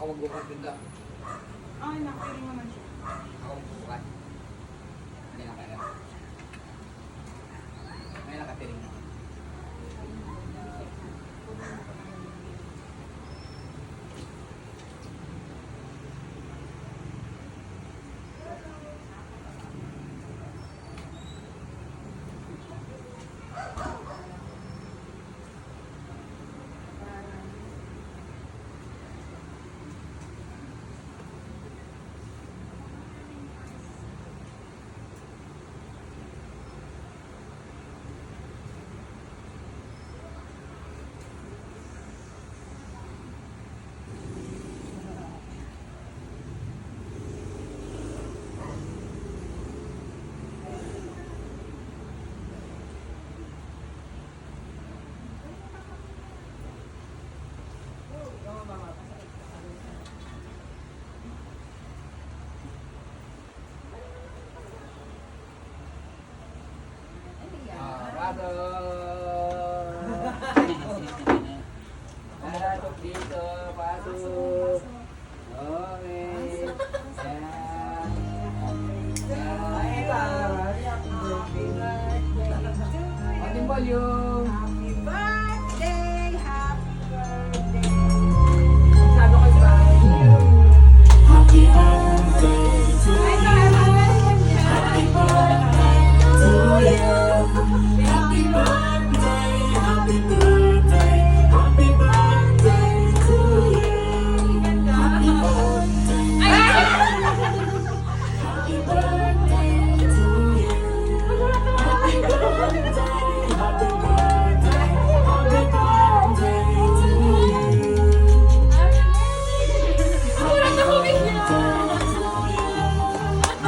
Ako magbubukas din daw. Ay, nakikinig naman siya. Ako magbubukas. Hindi na kaya. May nakatiring na. Pasok dito, pasok. Okay. Ating volume. Happy birthday! Happy birthday! Masyado kayo ba? Happy birthday to Ay, you. happy birthday! Happy birthday to you. Happy birthday, happy birthday, happy birthday to you. Happy birthday, happy birthday to you. Happy birthday, happy birthday, happy birthday to you.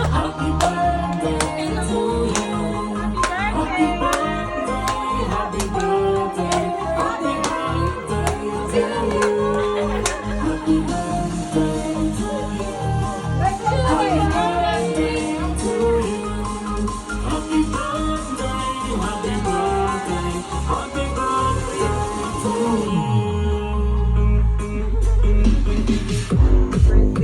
Happy birthday to you. Happy birthday, happy birthday, happy birthday to you. Happy birthday to you. Happy birthday to you. Happy birthday, happy birthday, happy birthday to you.